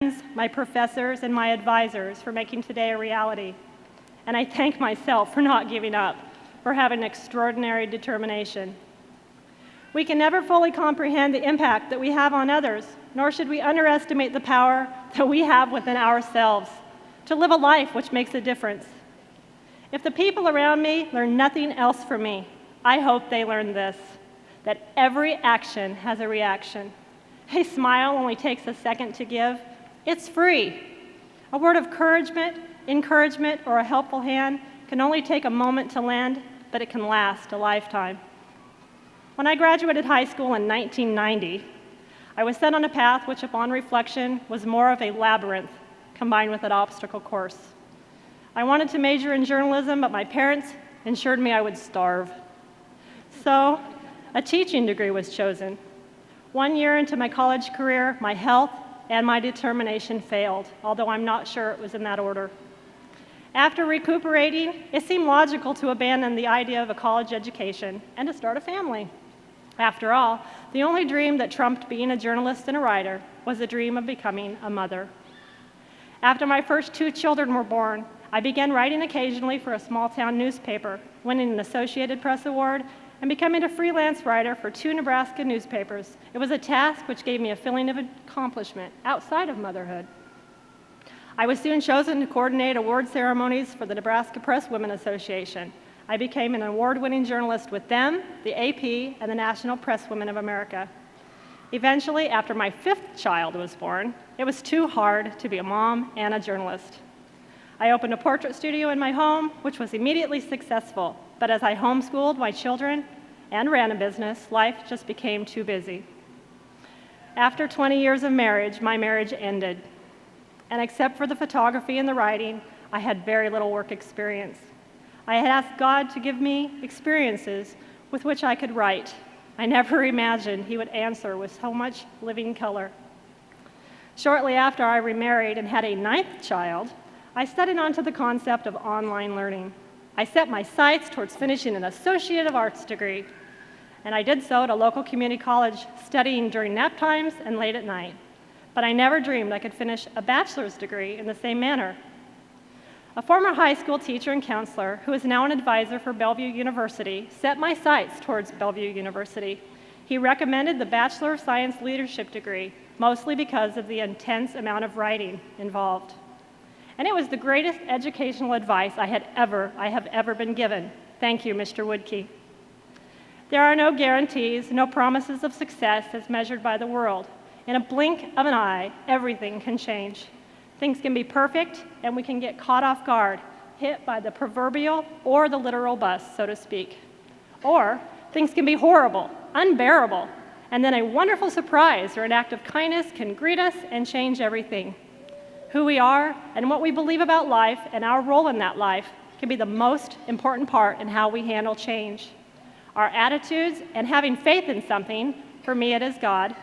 friends, my professors, and my advisors for making today a reality. And I thank myself for not giving up, for having extraordinary determination. We can never fully comprehend the impact that we have on others, nor should we underestimate the power that we have within ourselves to live a life which makes a difference. If the people around me learn nothing else from me, I hope they learn this, that every action has a reaction. A smile only takes a second to give. It's free. A word of encouragement, or a helpful hand can only take a moment to lend, but it can last a lifetime. When I graduated high school in 1990, I was set on a path which, upon reflection, was more of a labyrinth combined with an obstacle course. I wanted to major in journalism, but my parents ensured me I would starve. So, a teaching degree was chosen. 1 year into my college career, my health and my determination failed, although I'm not sure it was in that order. After recuperating, it seemed logical to abandon the idea of a college education and to start a family. After all, the only dream that trumped being a journalist and a writer was the dream of becoming a mother. After my first 2 children were born, I began writing occasionally for a small-town newspaper, winning an Associated Press Award, and becoming a freelance writer for 2 Nebraska newspapers. It was a task which gave me a feeling of accomplishment outside of motherhood. I was soon chosen to coordinate award ceremonies for the Nebraska Press Women Association. I became an award-winning journalist with them, the AP, and the National Press Women of America. Eventually, after my 5th child was born, it was too hard to be a mom and a journalist. I opened a portrait studio in my home, which was immediately successful, but as I homeschooled my children and ran a business, life just became too busy. After 20 years of marriage, my marriage ended. And except for the photography and the writing, I had very little work experience. I had asked God to give me experiences with which I could write. I never imagined He would answer with so much living color. Shortly after I remarried and had a 9th child, I studied onto the concept of online learning. I set my sights towards finishing an Associate of Arts degree, and I did so at a local community college, studying during nap times and late at night. But I never dreamed I could finish a bachelor's degree in the same manner. A former high school teacher and counselor, who is now an advisor for Bellevue University, set my sights towards Bellevue University. He recommended the Bachelor of Science Leadership degree, mostly because of the intense amount of writing involved. And it was the greatest educational advice I have ever been given. Thank you, Mr. Woodkey. There are no guarantees, no promises of success as measured by the world. In a blink of an eye, everything can change. Things can be perfect, and we can get caught off guard, hit by the proverbial or the literal bus, so to speak. Or things can be horrible, unbearable, and then a wonderful surprise or an act of kindness can greet us and change everything. Who we are and what we believe about life and our role in that life can be the most important part in how we handle change. Our attitudes and having faith in something, for me it is God,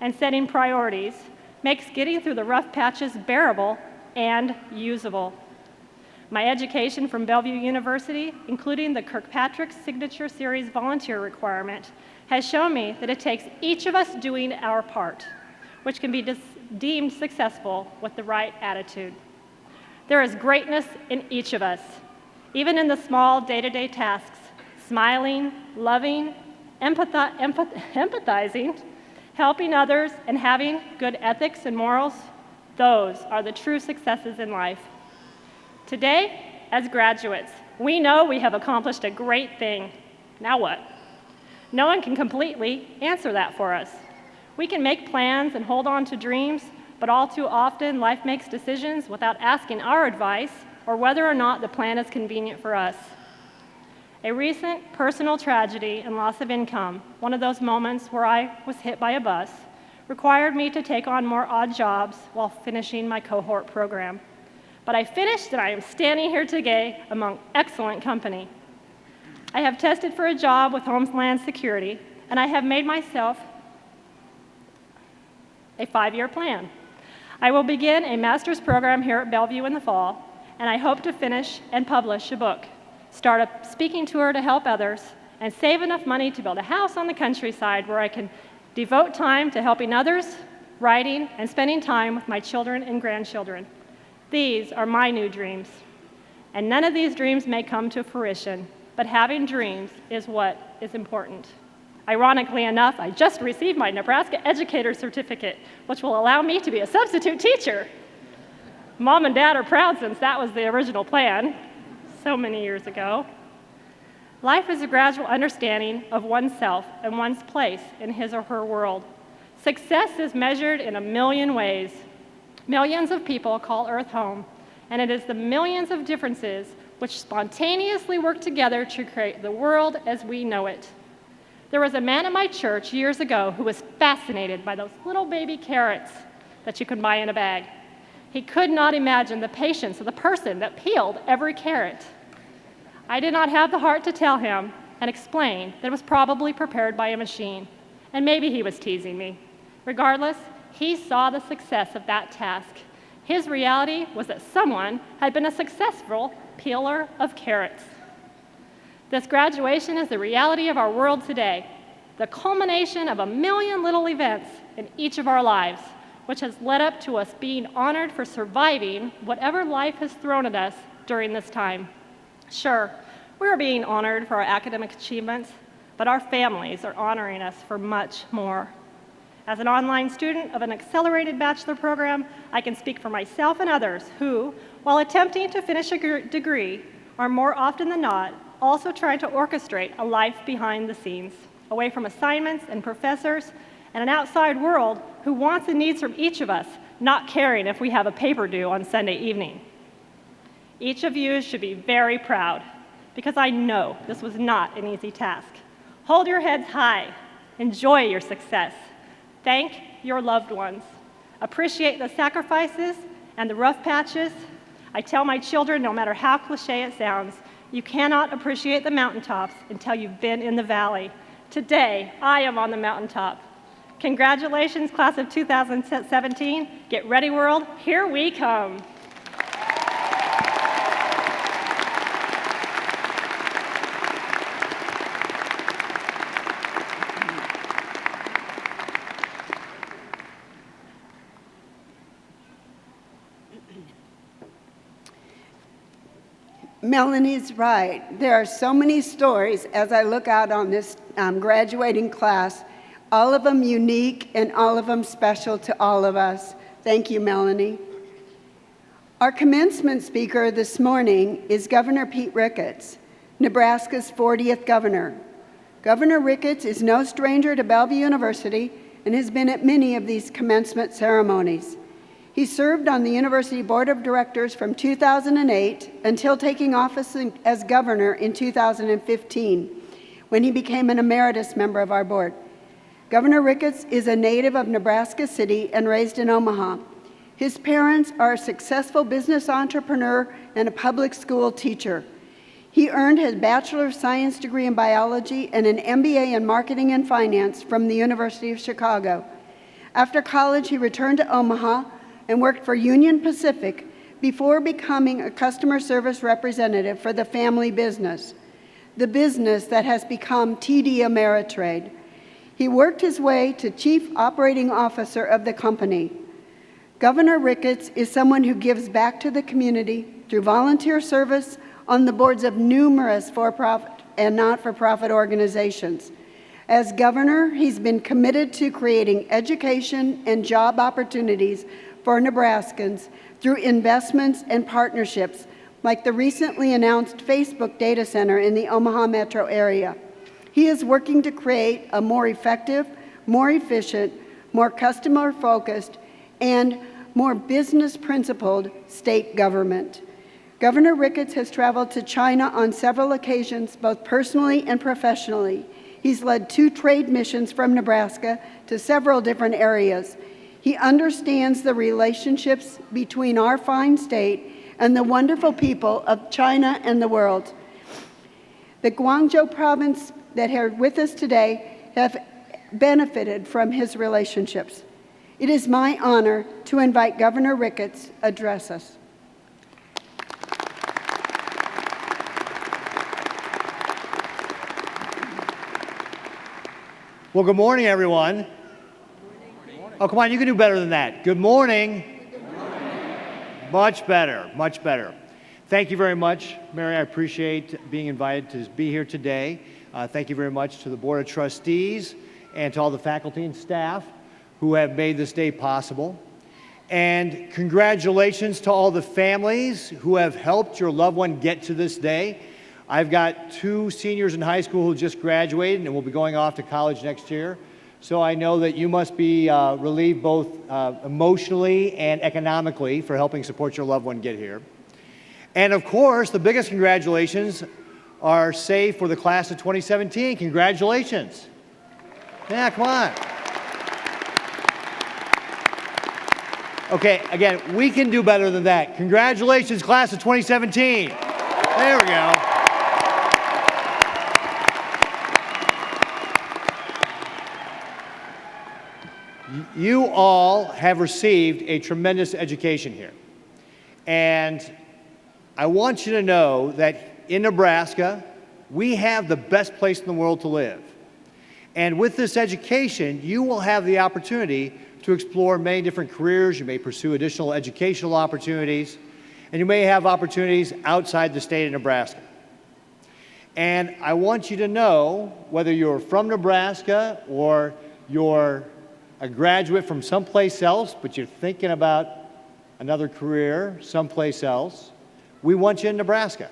and setting priorities makes getting through the rough patches bearable and usable. My education from Bellevue University, including the Kirkpatrick Signature Series volunteer requirement, has shown me that it takes each of us doing our part, which can be deemed successful with the right attitude. There is greatness in each of us, even in the small day-to-day tasks. Smiling, loving, empathizing, helping others, and having good ethics and morals, those are the true successes in life. Today, as graduates, we know we have accomplished a great thing. Now what? No one can completely answer that for us. We can make plans and hold on to dreams, but all too often life makes decisions without asking our advice or whether or not the plan is convenient for us. A recent personal tragedy and loss of income, one of those moments where I was hit by a bus, required me to take on more odd jobs while finishing my cohort program. But I finished, and I am standing here today among excellent company. I have tested for a job with Homeland Security, and I have made myself a 5-year plan. I will begin a master's program here at Bellevue in the fall, and I hope to finish and publish a book, start a speaking tour to help others, and save enough money to build a house on the countryside where I can devote time to helping others, writing, and spending time with my children and grandchildren. These are my new dreams. And none of these dreams may come to fruition, but having dreams is what is important. Ironically enough, I just received my Nebraska Educator Certificate, which will allow me to be a substitute teacher. Mom and Dad are proud since that was the original plan so many years ago. Life is a gradual understanding of oneself and one's place in his or her world. Success is measured in a million ways. Millions of people call Earth home, and it is the millions of differences which spontaneously work together to create the world as we know it. There was a man in my church years ago who was fascinated by those little baby carrots that you could buy in a bag. He could not imagine the patience of the person that peeled every carrot. I did not have the heart to tell him and explain that it was probably prepared by a machine, and maybe he was teasing me. Regardless, he saw the success of that task. His reality was that someone had been a successful peeler of carrots. This graduation is the reality of our world today, the culmination of a million little events in each of our lives, which has led up to us being honored for surviving whatever life has thrown at us during this time. Sure, we are being honored for our academic achievements, but our families are honoring us for much more. As an online student of an accelerated bachelor program, I can speak for myself and others who, while attempting to finish a degree, are more often than not also trying to orchestrate a life behind the scenes, away from assignments and professors, and an outside world who wants and needs from each of us, not caring if we have a paper due on Sunday evening. Each of you should be very proud, because I know this was not an easy task. Hold your heads high. Enjoy your success. Thank your loved ones. Appreciate the sacrifices and the rough patches. I tell my children, no matter how cliche it sounds, you cannot appreciate the mountaintops until you've been in the valley. Today, I am on the mountaintop. Congratulations, class of 2017. Get ready, world. Here we come. Melanie's right. There are so many stories as I look out on this graduating class, all of them unique and all of them special to all of us. Thank you, Melanie. Our commencement speaker this morning is Governor Pete Ricketts, Nebraska's 40th governor. Governor Ricketts is no stranger to Bellevue University and has been at many of these commencement ceremonies. He served on the University Board of Directors from 2008 until taking office as governor in 2015, when he became an emeritus member of our board. Governor Ricketts is a native of Nebraska City and raised in Omaha. His parents are a successful business entrepreneur and a public school teacher. He earned his Bachelor of Science degree in biology and an MBA in marketing and finance from the University of Chicago. After college, he returned to Omaha and worked for Union Pacific before becoming a customer service representative for the family business, the business that has become TD Ameritrade. He worked his way to Chief Operating Officer of the company. Governor Ricketts is someone who gives back to the community through volunteer service on the boards of numerous for-profit and not-for-profit organizations. As governor, he's been committed to creating education and job opportunities for Nebraskans through investments and partnerships like the recently announced Facebook data center in the Omaha metro area. He is working to create a more effective, more efficient, more customer-focused, and more business-principled state government. Governor Ricketts has traveled to China on several occasions, both personally and professionally. He's led 2 trade missions from Nebraska to several different areas. He understands the relationships between our fine state and the wonderful people of China and the world. The Guangzhou province that are with us today have benefited from his relationships. It is my honor to invite Governor Ricketts to address us. Well, good morning, everyone. Oh, come on, you can do better than that. Good morning. Good morning. Much better, much better. Thank you very much, Mary. I appreciate being invited to be here today. Thank you very much to the Board of Trustees and to all the faculty and staff who have made this day possible. And congratulations to all the families who have helped your loved one get to this day. I've got 2 seniors in high school who just graduated and will be going off to college next year. So I know that you must be relieved both emotionally and economically for helping support your loved one get here. And of course, the biggest congratulations are saved for the class of 2017. Congratulations. Yeah, come on. Okay, again, we can do better than that. Congratulations, class of 2017. There we go. You all have received a tremendous education here. And I want you to know that in Nebraska, we have the best place in the world to live. And with this education, you will have the opportunity to explore many different careers. You may pursue additional educational opportunities, and you may have opportunities outside the state of Nebraska. And I want you to know, whether you're from Nebraska or you're a graduate from someplace else, but you're thinking about another career someplace else, we want you in Nebraska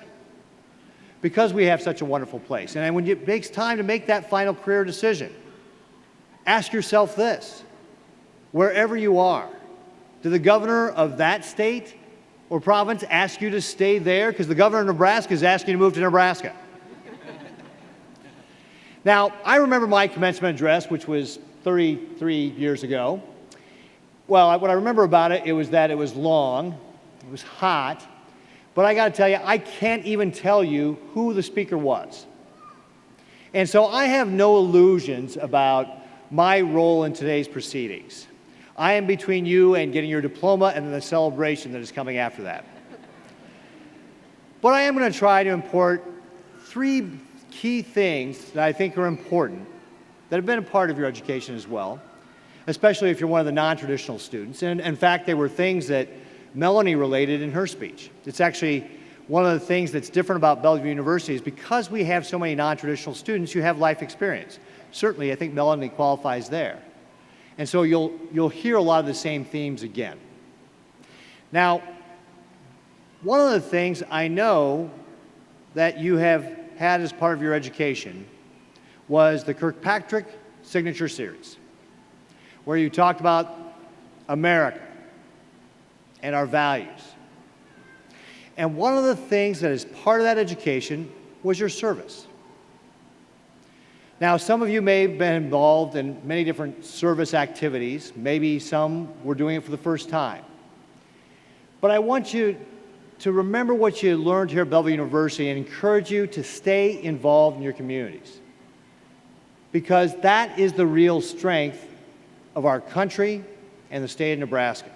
because we have such a wonderful place. And when it takes time to make that final career decision, ask yourself this: wherever you are, did the governor of that state or province ask you to stay there? Because the governor of Nebraska is asking you to move to Nebraska. Now, I remember my commencement address, which was 33 years ago. Well, what I remember about it, was that it was long, it was hot, but I got to tell you, I can't even tell you who the speaker was. And so I have no illusions about my role in today's proceedings. I am between you and getting your diploma and then the celebration that is coming after that. But I am going to try to import 3 key things that I think are important that have been a part of your education as well, especially if you're one of the non-traditional students. And in fact, they were things that Melanie related in her speech. It's actually one of the things that's different about Bellevue University is because we have so many non-traditional students, you have life experience. Certainly, I think Melanie qualifies there. And so you'll hear a lot of the same themes again. Now, one of the things I know that you have had as part of your education was the Kirkpatrick Signature Series, where you talked about America and our values. And one of the things that is part of that education was your service. Now, some of you may have been involved in many different service activities. Maybe some were doing it for the first time. But I want you to remember what you learned here at Bellevue University and encourage you to stay involved in your communities, because that is the real strength of our country and the state of Nebraska.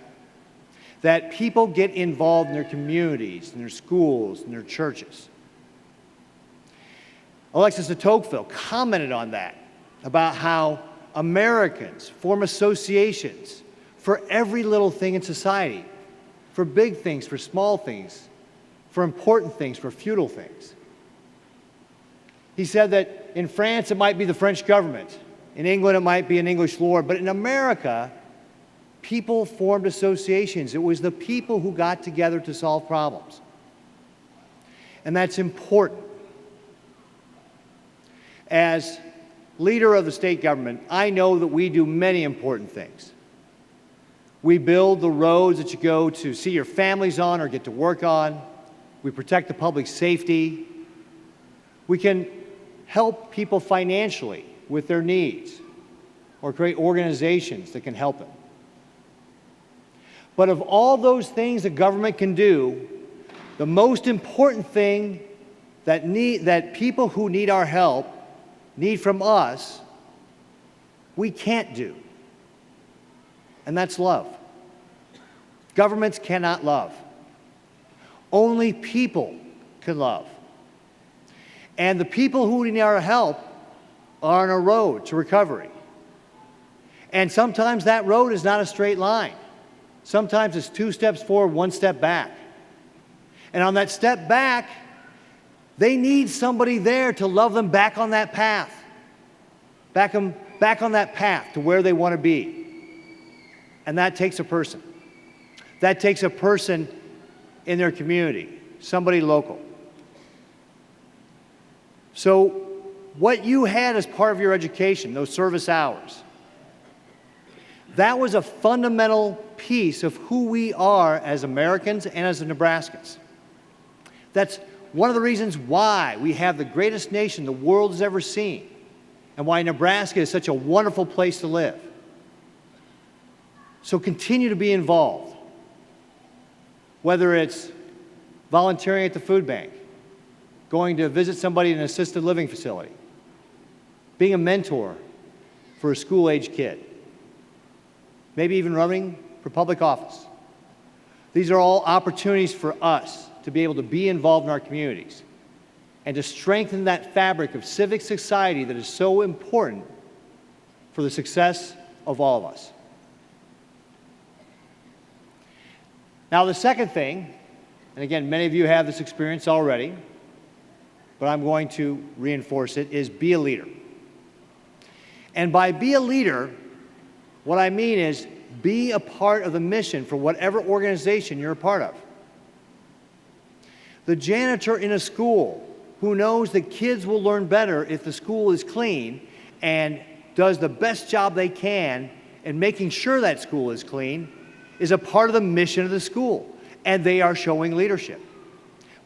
That people get involved in their communities, in their schools, in their churches. Alexis de Tocqueville commented on that, about how Americans form associations for every little thing in society, for big things, for small things, for important things, for futile things. He said that in France it might be the French government, in England it might be an English lord, but in America, people formed associations. It was the people who got together to solve problems. And that's important. As leader of the state government, I know that we do many important things. We build the roads that you go to see your families on or get to work on. We protect the public safety. We can help people financially with their needs or create organizations that can help them. But of all those things that government can do, the most important thing that people who need our help need from us, we can't do. And that's love. Governments cannot love. Only people can love. And the people who need our help are on a road to recovery. And sometimes that road is not a straight line. Sometimes it's 2 steps forward, 1 step back. And on that step back, they need somebody there to love them back on that path. Back on that path to where they want to be. And that takes a person. That takes a person in their community, somebody local. So what you had as part of your education, those service hours, that was a fundamental piece of who we are as Americans and as Nebraskans. That's one of the reasons why we have the greatest nation the world has ever seen, and why Nebraska is such a wonderful place to live. So continue to be involved, whether it's volunteering at the food bank, going to visit somebody in an assisted living facility, being a mentor for a school-age kid, maybe even running for public office. These are all opportunities for us to be able to be involved in our communities and to strengthen that fabric of civic society that is so important for the success of all of us. Now, the second thing, and again, many of you have this experience already, but I'm going to reinforce it, is be a leader. And by be a leader, what I mean is be a part of the mission for whatever organization you're a part of. The janitor in a school who knows that kids will learn better if the school is clean and does the best job they can in making sure that school is clean is a part of the mission of the school, and they are showing leadership.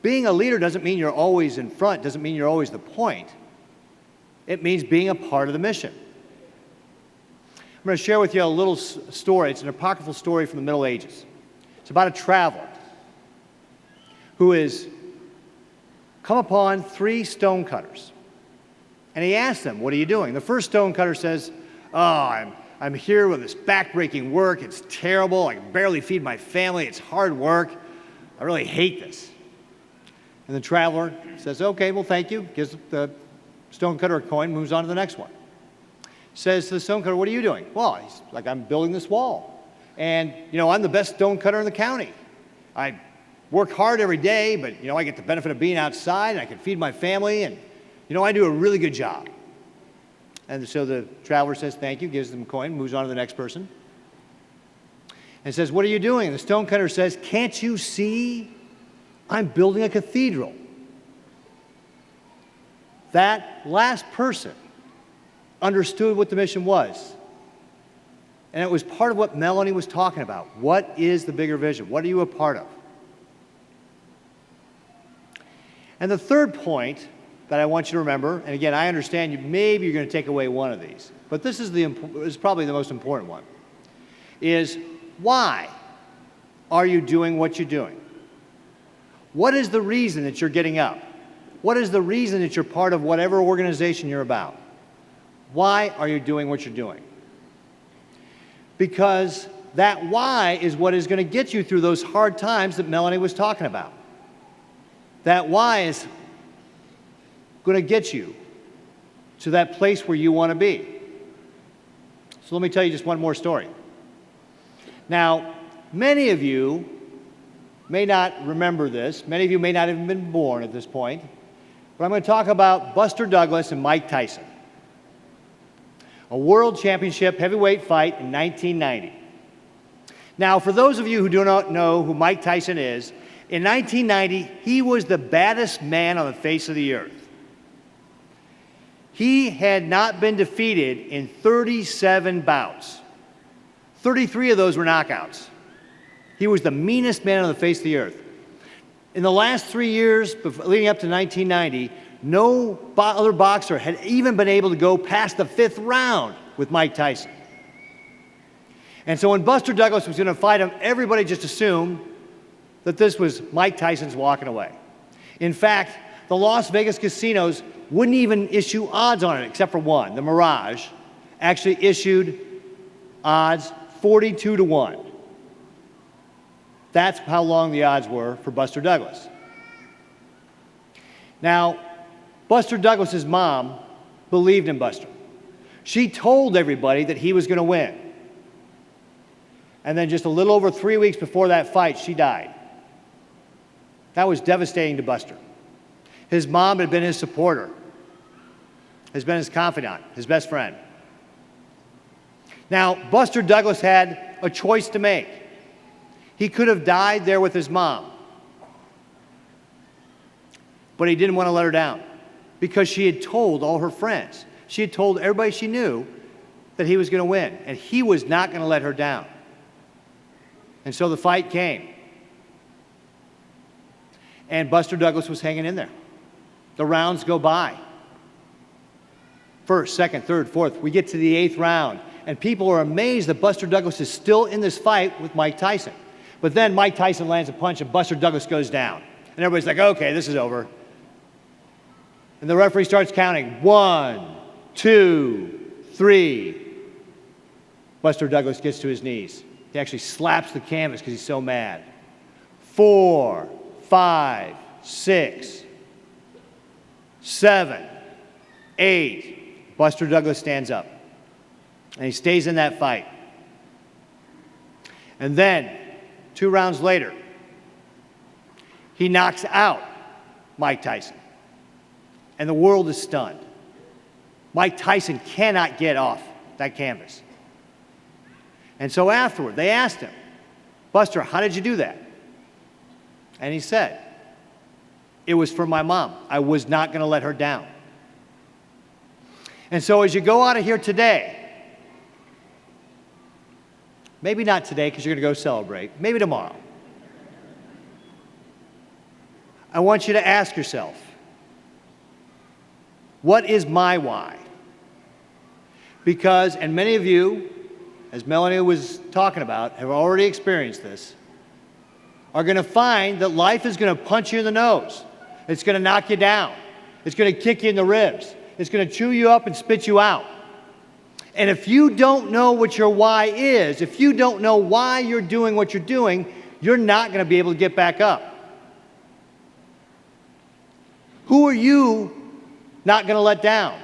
Being a leader doesn't mean you're always in front, doesn't mean you're always the point. It means being a part of the mission. I'm going to share with you a little story. It's an apocryphal story from the Middle Ages. It's about a traveler who has come upon 3 stonecutters. And he asks them, "What are you doing?" The first stonecutter says, "Oh, I'm here with this backbreaking work. It's terrible. I can barely feed my family. It's hard work. I really hate this." And the traveler says, "Okay, well, thank you." Gives the stonecutter a coin, moves on to the next one. Says to the stonecutter, "What are you doing?" "Well," he's like, "I'm building this wall. And, I'm the best stonecutter in the county. I work hard every day, but, I get the benefit of being outside, and I can feed my family, and, I do a really good job." And so the traveler says, "Thank you," gives them a coin, moves on to the next person. And says, "What are you doing?" And the stonecutter says, "Can't you see? I'm building a cathedral." That last person understood what the mission was. And it was part of what Melanie was talking about. What is the bigger vision? What are you a part of? And the third point that I want you to remember, and again, I understand maybe you're going to take away one of these, but this is probably the most important one, is why are you doing what you're doing? What is the reason that you're getting up? What is the reason that you're part of whatever organization you're about? Why are you doing what you're doing? Because that why is what is going to get you through those hard times that Melanie was talking about. That why is going to get you to that place where you want to be. So let me tell you just one more story. Now, many of you may not remember this. Many of you may not have been born at this point. But I'm going to talk about Buster Douglas and Mike Tyson. A world championship heavyweight fight in 1990. Now, for those of you who do not know who Mike Tyson is, in 1990, he was the baddest man on the face of the earth. He had not been defeated in 37 bouts. 33 of those were knockouts. He was the meanest man on the face of the earth. In the last 3 years, leading up to 1990, no other boxer had even been able to go past the 5th round with Mike Tyson. And so when Buster Douglas was going to fight him, everybody just assumed that this was Mike Tyson's walking away. In fact, the Las Vegas casinos wouldn't even issue odds on it, except for one. The Mirage actually issued odds 42-1. That's how long the odds were for Buster Douglas. Now, Buster Douglas's mom believed in Buster. She told everybody that he was going to win. And then just a little over 3 weeks before that fight, she died. That was devastating to Buster. His mom had been his supporter, has been his confidant, his best friend. Now, Buster Douglas had a choice to make. He could have died there with his mom, but he didn't want to let her down because she had told all her friends. She had told everybody she knew that he was going to win, and he was not going to let her down. And so the fight came. And Buster Douglas was hanging in there. The rounds go by. First, second, third, fourth. We get to the 8th round, and people are amazed that Buster Douglas is still in this fight with Mike Tyson. But then Mike Tyson lands a punch, and Buster Douglas goes down. And everybody's like, okay, this is over. And the referee starts counting. 1, 2, 3. Buster Douglas gets to his knees. He actually slaps the canvas because he's so mad. 4, 5, 6, 7, 8. Buster Douglas stands up. And he stays in that fight. And then, 2 rounds later, he knocks out Mike Tyson. And the world is stunned. Mike Tyson cannot get off that canvas. And so afterward, they asked him, Buster, how did you do that? And he said, it was for my mom. I was not going to let her down. And so as you go out of here today, maybe not today because you're going to go celebrate, maybe tomorrow, I want you to ask yourself, what is my why? Because, and many of you, as Melanie was talking about, have already experienced this, are going to find that life is going to punch you in the nose. It's going to knock you down. It's going to kick you in the ribs. It's going to chew you up and spit you out. And if you don't know what your why is, if you don't know why you're doing what you're doing, you're not going to be able to get back up. Who are you not going to let down?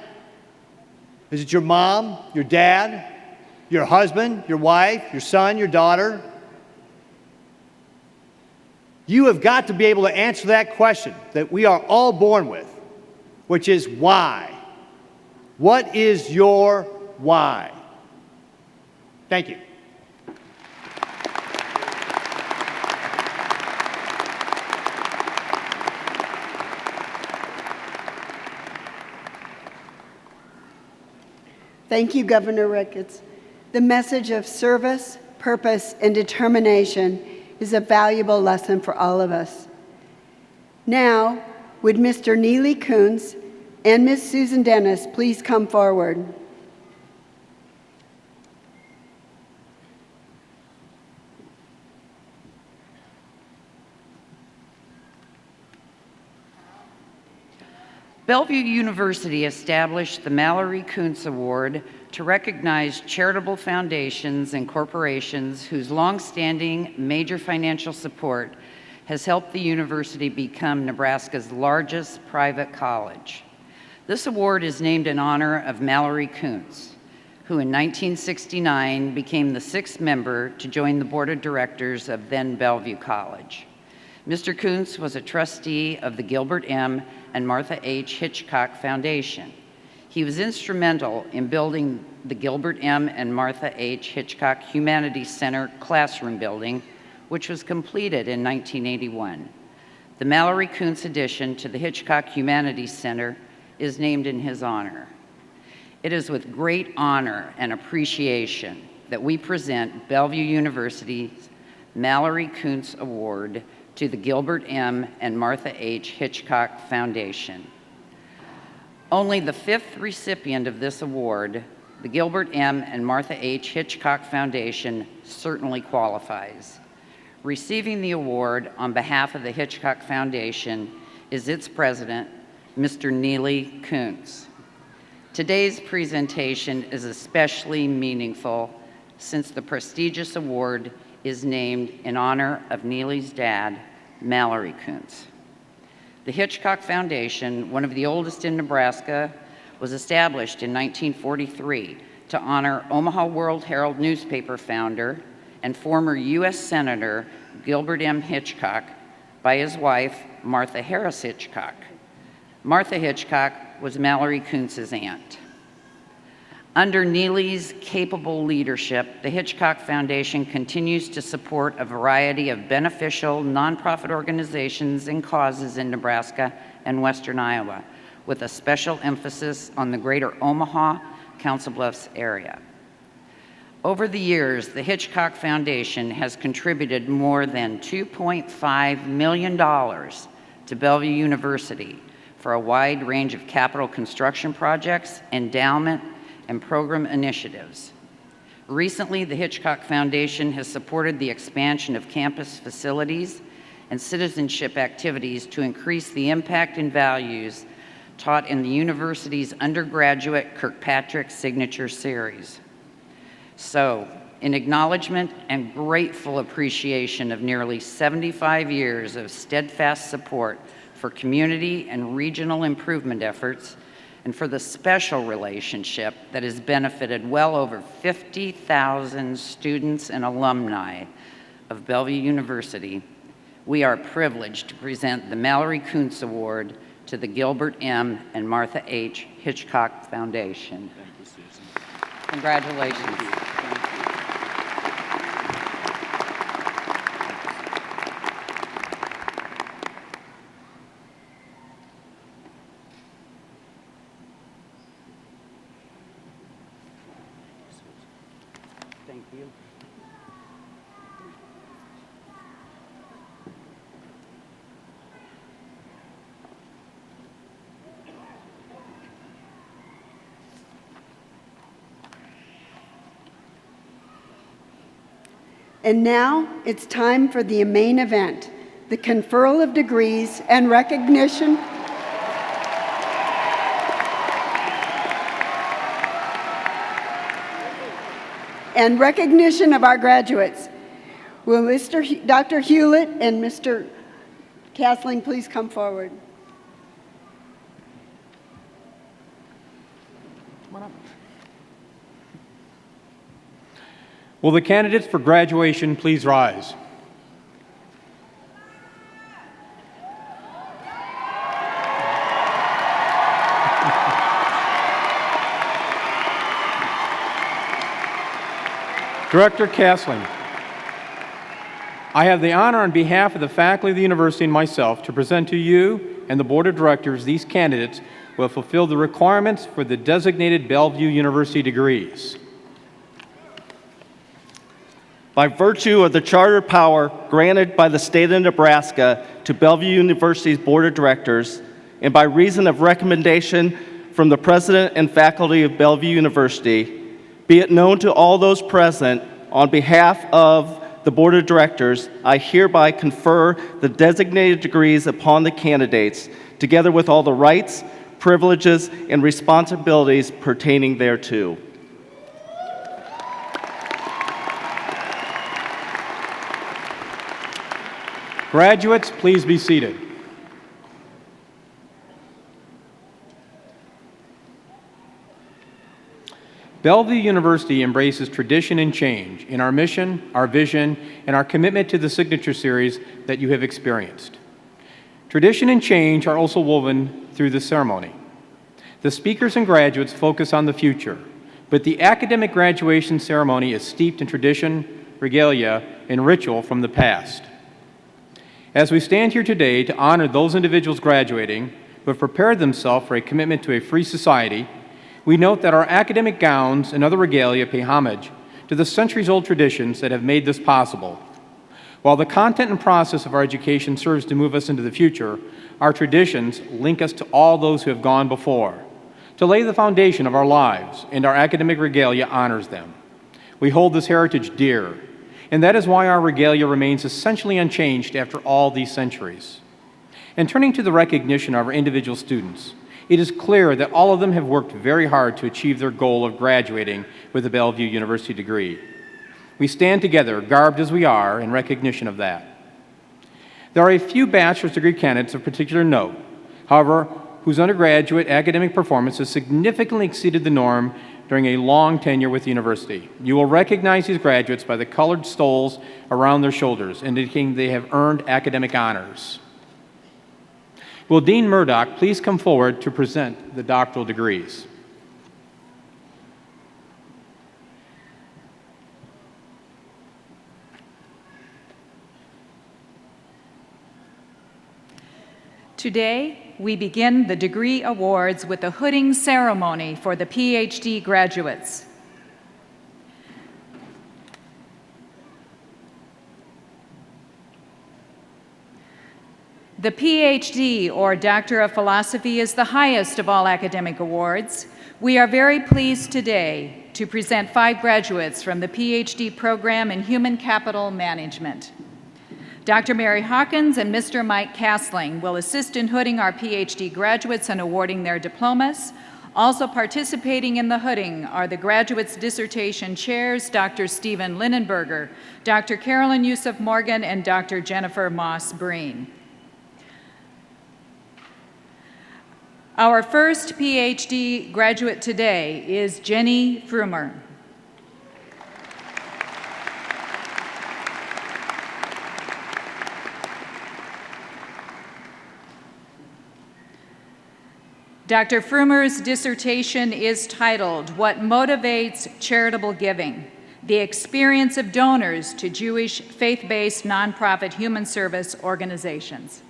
Is it your mom, your dad, your husband, your wife, your son, your daughter? You have got to be able to answer that question that we are all born with, which is why? What is your why? Thank you. Thank you, Governor Ricketts. The message of service, purpose, and determination is a valuable lesson for all of us. Now, would Mr. Neely Kuntz and Ms. Susan Dennis please come forward? Bellevue University established the Mallory Kuntz Award to recognize charitable foundations and corporations whose longstanding major financial support has helped the university become Nebraska's largest private college. This award is named in honor of Mallory Kuntz, who in 1969 became the 6th member to join the board of directors of then Bellevue College. Mr. Kuntz was a trustee of the Gilbert M. and Martha H. Hitchcock Foundation. He was instrumental in building the Gilbert M. and Martha H. Hitchcock Humanities Center classroom building, which was completed in 1981. The Mallory Kuntz addition to the Hitchcock Humanities Center is named in his honor. It is with great honor and appreciation that we present Bellevue University's Mallory Kuntz Award to the Gilbert M. and Martha H. Hitchcock Foundation. Only the 5th recipient of this award, the Gilbert M. and Martha H. Hitchcock Foundation, certainly qualifies. Receiving the award on behalf of the Hitchcock Foundation is its president, Mr. Neely Kuntz. Today's presentation is especially meaningful since the prestigious award is named in honor of Neely's dad, Mallory Kuntz. The Hitchcock Foundation, one of the oldest in Nebraska, was established in 1943 to honor Omaha World Herald newspaper founder and former U.S. Senator Gilbert M. Hitchcock by his wife, Martha Harris Hitchcock. Martha Hitchcock was Mallory Kuntz's aunt. Under Neely's capable leadership, the Hitchcock Foundation continues to support a variety of beneficial nonprofit organizations and causes in Nebraska and western Iowa, with a special emphasis on the greater Omaha, Council Bluffs area. Over the years, the Hitchcock Foundation has contributed more than $2.5 million to Bellevue University for a wide range of capital construction projects, endowment, and program initiatives. Recently, the Hitchcock Foundation has supported the expansion of campus facilities and citizenship activities to increase the impact and values taught in the university's undergraduate Kirkpatrick Signature Series. So, in acknowledgement and grateful appreciation of nearly 75 years of steadfast support for community and regional improvement efforts, and for the special relationship that has benefited well over 50,000 students and alumni of Bellevue University, we are privileged to present the Mallory Kuntz Award to the Gilbert M. and Martha H. Hitchcock Foundation. Thank you, Susan. Congratulations. Thank you. And now it's time for the main event, the conferral of degrees and recognition of our graduates. Will Dr. Hewlett and Mr. Castling please come forward? Will the candidates for graduation please rise? Director Castling, I have the honor on behalf of the faculty of the university and myself to present to you and the board of directors these candidates who have fulfilled the requirements for the designated Bellevue University degrees. By virtue of the charter power granted by the state of Nebraska to Bellevue University's Board of Directors, and by reason of recommendation from the president and faculty of Bellevue University, be it known to all those present, on behalf of the Board of Directors, I hereby confer the designated degrees upon the candidates, together with all the rights, privileges, and responsibilities pertaining thereto. Graduates, please be seated. Bellevue University embraces tradition and change in our mission, our vision, and our commitment to the Signature Series that you have experienced. Tradition and change are also woven through the ceremony. The speakers and graduates focus on the future, but the academic graduation ceremony is steeped in tradition, regalia, and ritual from the past. As we stand here today to honor those individuals graduating who have prepared themselves for a commitment to a free society, we note that our academic gowns and other regalia pay homage to the centuries-old traditions that have made this possible. While the content and process of our education serves to move us into the future, our traditions link us to all those who have gone before, to lay the foundation of our lives, and our academic regalia honors them. We hold this heritage dear, and that is why our regalia remains essentially unchanged after all these centuries. And turning to the recognition of our individual students, it is clear that all of them have worked very hard to achieve their goal of graduating with a Bellevue University degree. We stand together, garbed as we are, in recognition of that. There are a few bachelor's degree candidates of particular note, however, whose undergraduate academic performance has significantly exceeded the norm during a long tenure with the university. You will recognize these graduates by the colored stoles around their shoulders, indicating they have earned academic honors. Will Dean Murdoch please come forward to present the doctoral degrees? Today, we begin the degree awards with the hooding ceremony for the PhD graduates. The PhD, or Doctor of Philosophy, is the highest of all academic awards. We are very pleased today to present 5 graduates from the PhD program in Human Capital Management. Dr. Mary Hawkins and Mr. Mike Castling will assist in hooding our PhD graduates and awarding their diplomas. Also participating in the hooding are the graduates' dissertation chairs, Dr. Stephen Linenberger, Dr. Carolyn Yusuf Morgan, and Dr. Jennifer Moss Breen. Our first PhD graduate today is Jenny Frumer. Dr. Frumer's dissertation is titled, "What Motivates Charitable Giving? The Experience of Donors to Jewish Faith-Based Nonprofit Human Service Organizations."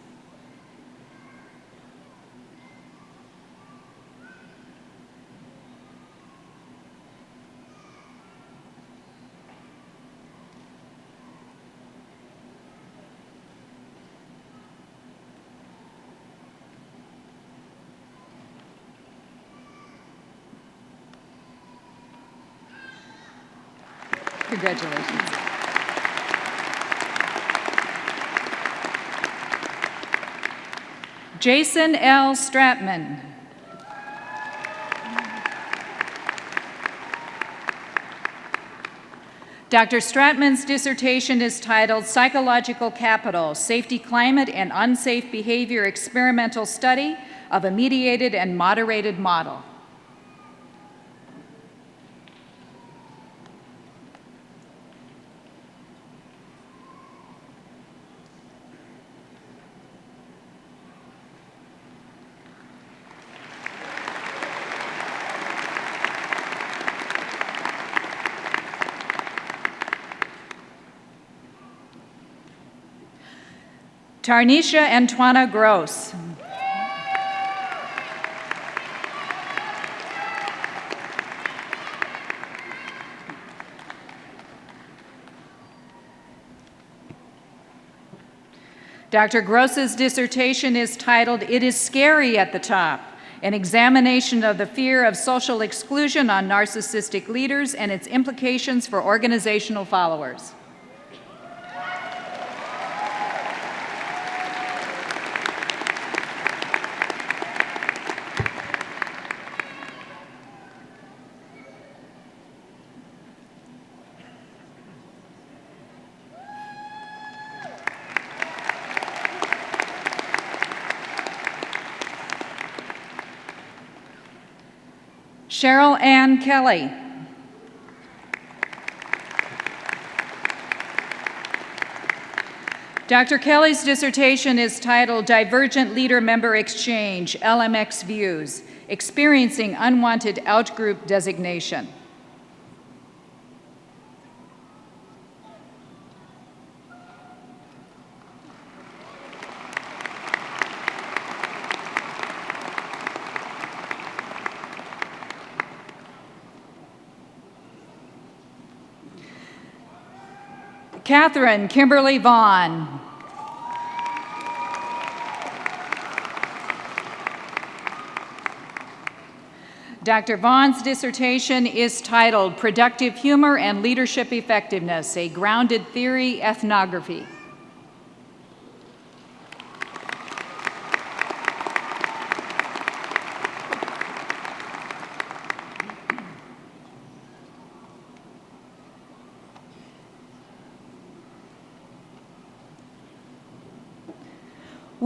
Congratulations. Jason L. Stratman. Dr. Stratman's dissertation is titled Psychological Capital, Safety Climate and Unsafe Behavior Experimental Study of a Mediated and Moderated Model. Tarnisha Antoine Gross. Dr. Gross's dissertation is titled, "It is Scary at the Top, an examination of the fear of social exclusion on narcissistic leaders and its implications for organizational followers." Cheryl Ann Kelly. Dr. Kelly's dissertation is titled Divergent Leader-Member Exchange, LMX Views, Experiencing Unwanted Outgroup Designation. Catherine Kimberly Vaughn. Dr. Vaughn's dissertation is titled Productive Humor and Leadership Effectiveness, a Grounded Theory Ethnography.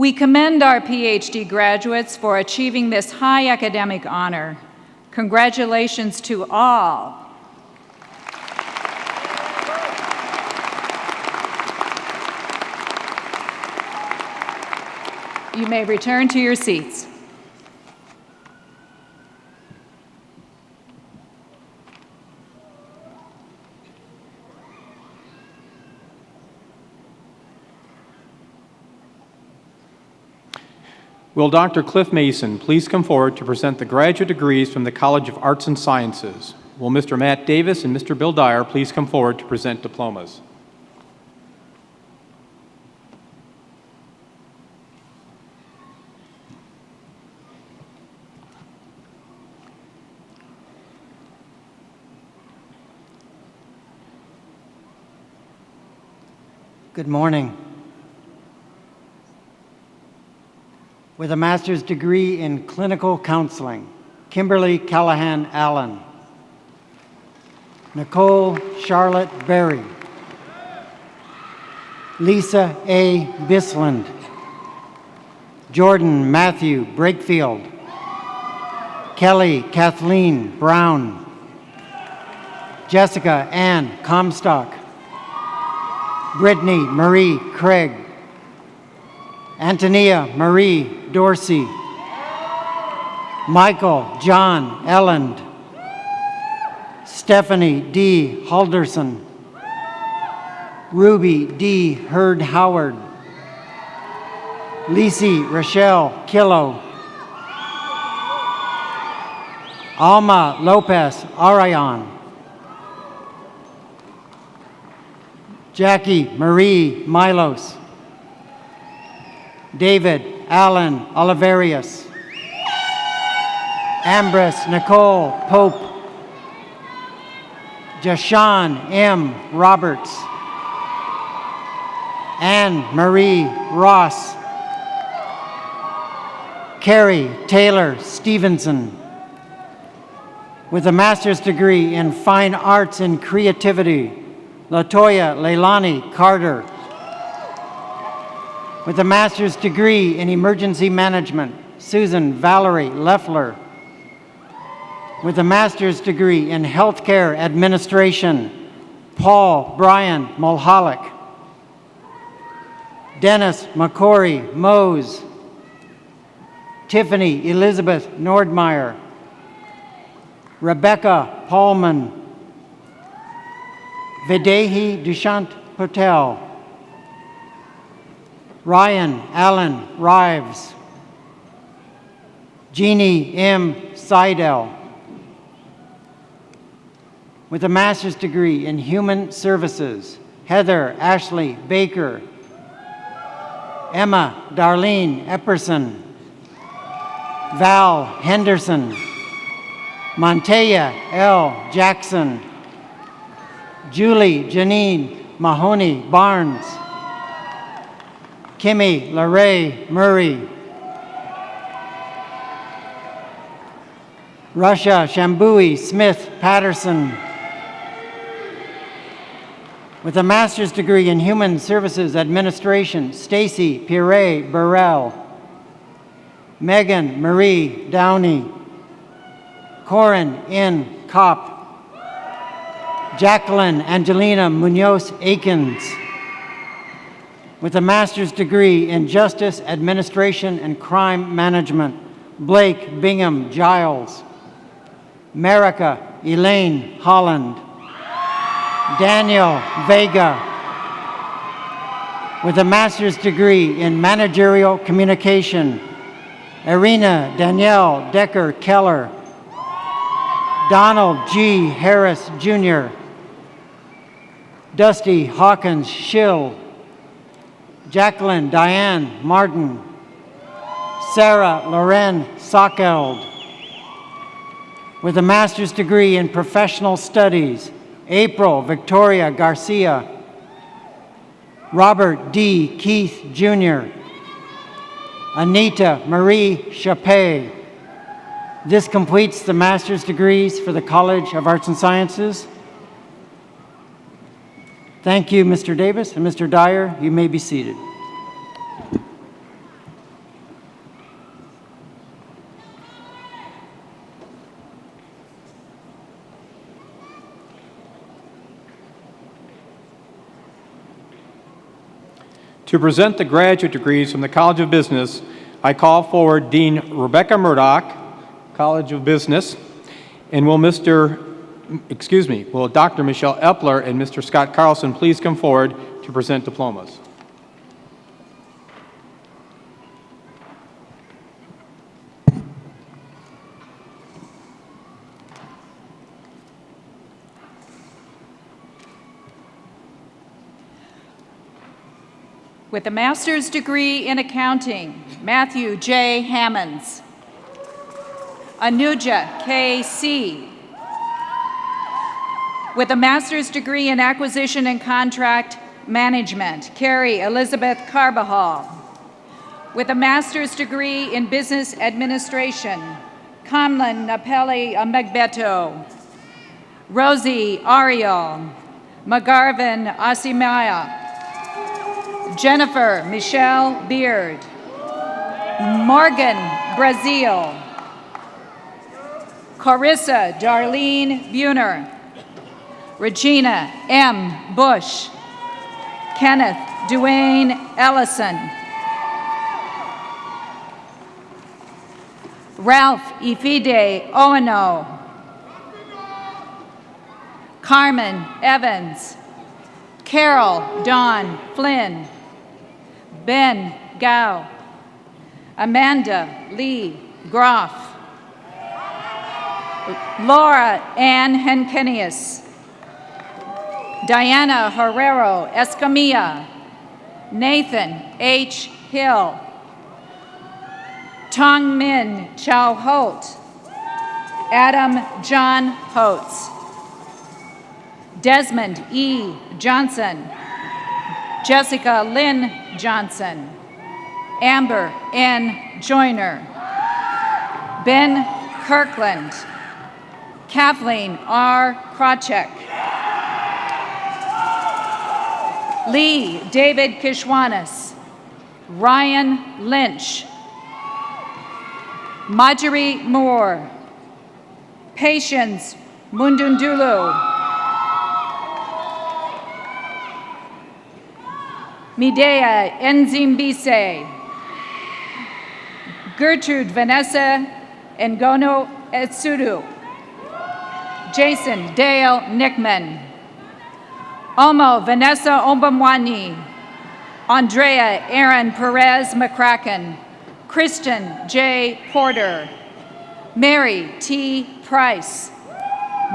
We commend our PhD graduates for achieving this high academic honor. Congratulations to all. You may return to your seats. Will Dr. Cliff Mason please come forward to present the graduate degrees from the College of Arts and Sciences? Will Mr. Matt Davis and Mr. Bill Dyer please come forward to present diplomas? Good morning. With a master's degree in clinical counseling, Kimberly Callahan Allen. Nicole Charlotte Berry. Lisa A. Bisland. Jordan Matthew Brakefield. Kelly Kathleen Brown. Jessica Ann Comstock. Brittany Marie Craig. Antonia Marie Dorsey. Michael John Elland. Stephanie D. Halderson. Ruby D. Hurd Howard. Lisi Rochelle Killo. Alma Lopez Arayan. Jackie Marie Milos. David Allen Oliverius. Ambrose Nicole Pope. Jashawn M. Roberts. Anne Marie Ross. Carrie Taylor Stevenson. With a master's degree in fine arts and creativity, Latoya Leilani Carter. With a master's degree in emergency management, Susan Valerie Leffler. With a master's degree in healthcare administration, Paul Brian Mulhollick. Dennis McCory Mose. Tiffany Elizabeth Nordmeyer. Rebecca Paulman. Videhi Dushant Patel. Ryan Allen Rives. Jeannie M. Seidel. With a master's degree in human services, Heather Ashley Baker. Emma Darlene Epperson. Val Henderson. Monteya L. Jackson. Julie Janine Mahoney Barnes. Kimmy LaRae Murray. Russia Shambui Smith Patterson. With a master's degree in human services administration, Stacy Pire Burrell. Megan Marie Downey. Corin N. Kopp. Jacqueline Angelina Munoz Akins. With a master's degree in justice administration and crime management, Blake Bingham Giles. Marika Elaine Holland. Daniel Vega. With a master's degree in managerial communication, Irina Danielle Decker Keller. Donald G. Harris Jr. Dusty Hawkins Schill. Jacqueline Diane Martin. Sarah Loren Sockeld. With a master's degree in professional studies, April Victoria Garcia. Robert D. Keith Jr. Anita Marie Chappé. This completes the master's degrees for the College of Arts and Sciences. Thank you, Mr. Davis and Mr. Dyer. You may be seated. To present the graduate degrees from the College of Business, I call forward Dean Rebecca Murdoch, College of Business, and will Dr. Michelle Epler and Mr. Scott Carlson please come forward to present diplomas. With a master's degree in accounting, Matthew J. Hammonds. Anuja K.C. With a master's degree in acquisition and contract management, Carrie Elizabeth Carbajal. With a master's degree in business administration, Kamlan Napeli Amegbeto. Rosie Ariel. Magarvan Asimaya. Jennifer Michelle Beard. Morgan Brazil. Carissa Darlene Buhner. Regina M. Bush. Kenneth Duane Ellison. Ralph Ifide Oweno. Carmen Evans. Carol Dawn Flynn. Ben Gao. Amanda Lee Groff. Laura Ann Henkenius. Diana Herrero Escamilla. Nathan H. Hill. Tong Min Chow Holt. Adam John Holtz. Desmond E. Johnson. Jessica Lynn Johnson. Amber N. Joyner. Ben Kirkland. Kathleen R. Krawcheck. Lee David Kishwanis. Ryan Lynch. Marjorie Moore. Patience Mundundulu. Midea Enzimbise. Gertrude Vanessa Ngono Etsudu. Jason Dale Nickman. Omo Vanessa Ombamwani. Andrea Aaron Perez McCracken. Kristen J. Porter. Mary T. Price.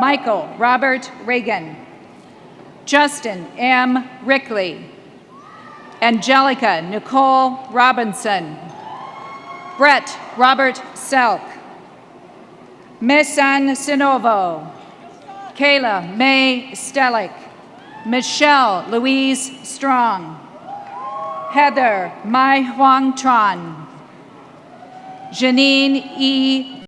Michael Robert Reagan. Justin M. Rickley. Angelica Nicole Robinson. Brett Robert Selk. Mesan Sinovo. Kayla May Stellick. Michelle Louise Strong. Heather Mai Huang Tran. Janine E.